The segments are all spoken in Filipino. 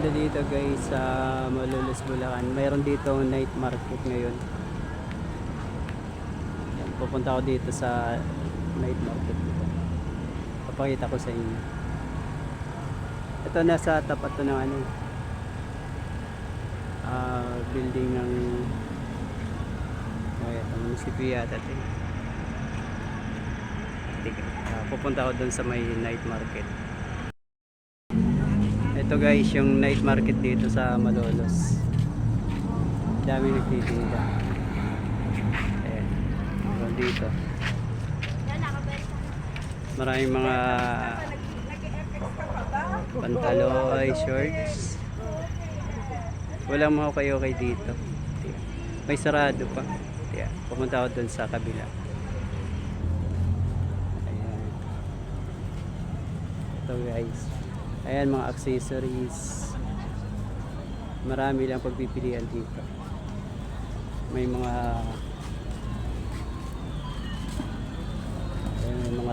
Maganda dito guys sa Malolos, Bulacan. Mayroon dito night market ngayon. Yan, pupunta ako dito sa night market dito. Papakita ko sa inyo. Ito nasa tapat to ng ano, building ng munisipyo yata ito. Pupunta ako dun sa may night market. Ito guys yung night market dito sa Malolos. Dami nagtitinda. Ayan. Dito maraming mga pantaloy, shorts. Walang mga kayo dito. May sarado pa. Ayan. Pumunta ako dun sa kabila. Ayan. Ito guys. Ayan mga accessories. Marami lang pagpipilian dito. May mga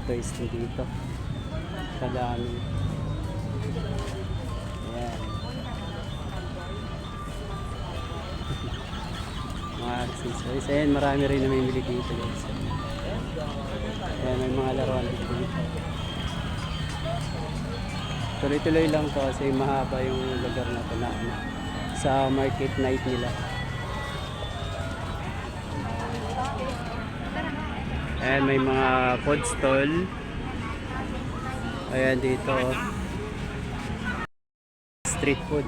toys dito. Kadami. Ayan. Mga accessories. Ayan, marami rin na may mili dito guys. Ayan, may mga laruan dito. Tuloy-tuloy lang to kasi mahaba yung lugar na ito na sa market night nila. Ayan, may mga food stall. Ayan dito. Street food.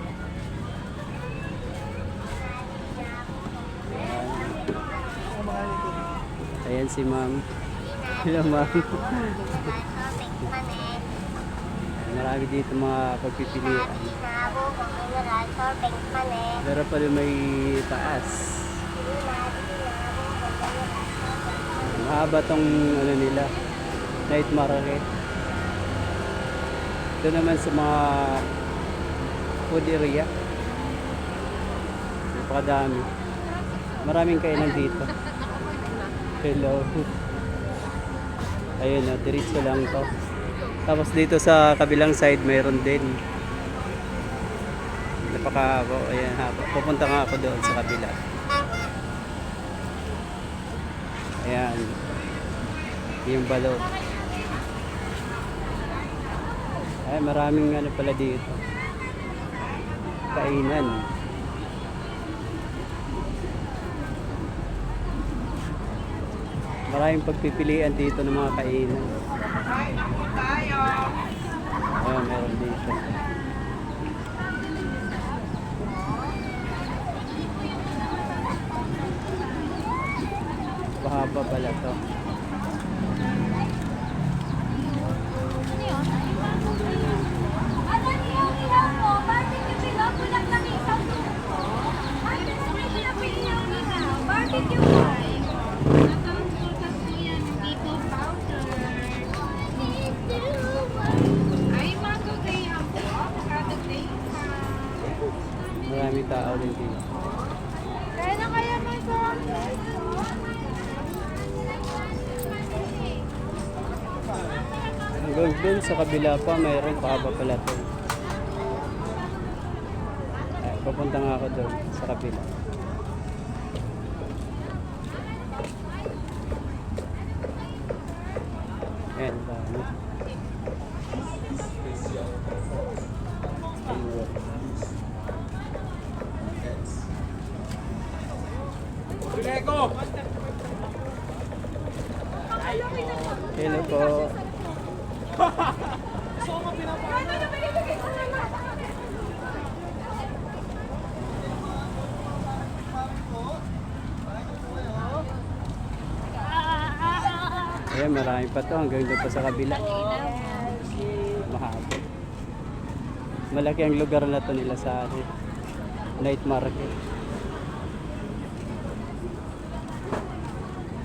Ayan si ma'am. Hello ma'am. Marami dito mga pagpipilian. Pero pala may taas. Mahaba tong ano nila, night market. Ito naman sa mga food area. Napakadami. Maraming kainan dito. Hello. Ayun o, diretso lang to. Tapos dito sa kabilang side mayroon din. Napakahaba. Ayan, haba. Pupunta nga ako doon sa kabila. Ayan. Yung balot. Ay, maraming ano pala dito. Kainan. Maraming pagpipilian dito ng mga kainan. Ayan, meron dito. Pahaba pala to. Maraming tao din dito. Kaya na kaya mo ito. Hanggang dun sa kabila pa mayroon pahaba pala to. Ay, papunta nga ako doon sa kabila. Ayan, dami. Hello po. Ayan, marami pa to hanggang doon pa sa kabila. Mahaba. Malaki ang lugar na to nila sa night market.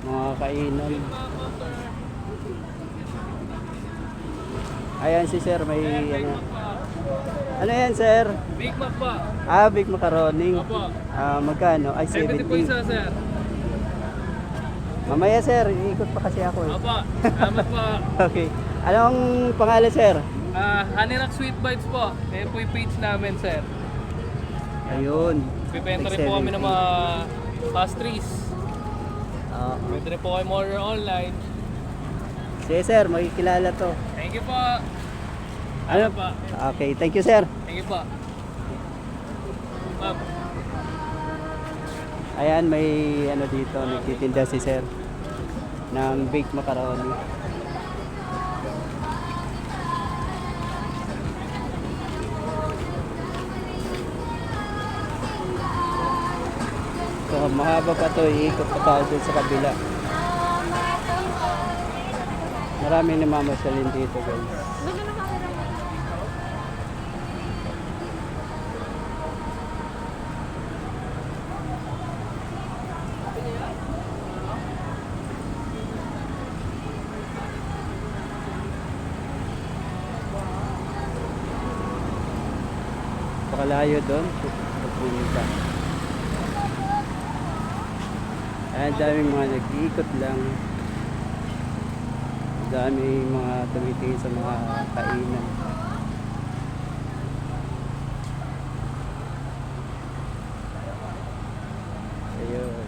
Mga kainan. Ayan si sir, may ano. Ano yan sir? Big Mac pa. Big macaroni. Opo. Magkano? Ay, 70 po 70. isa, sir. Mamaya sir, iikot pa kasi ako eh. Opo. Salamat po. Okay. Anong pangalan sir? Honey Rock Sweet Bites po. Ayan po yung page namin, sir. Ayun. Bibenta rin po kami ng mga pastries. Oo. Pwede rin po kayo order online. Sige sir, makikilala to. Thank you po. Ano? pa? Okay, thank you sir. Thank you po. Ma'am. Ayan, may ano dito, nagtitinda si sir ng baked macaroni. So, mahaba pa to, iikot pa tayo dun sa kabila. Marami namamasalin dito guys. Pakalayo doon, pupunta. Ayan, daming mga nag-iikot lang. Daming mga tumitingin sa mga kainan. Ayun.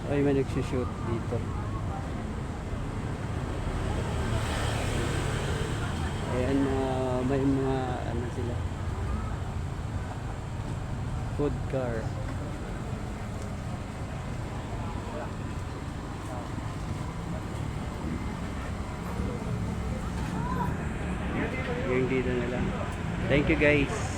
Ay, may nagsushoot dito. Ayan, may mga ano sila, food car. Yung dito na lang. Thank you guys.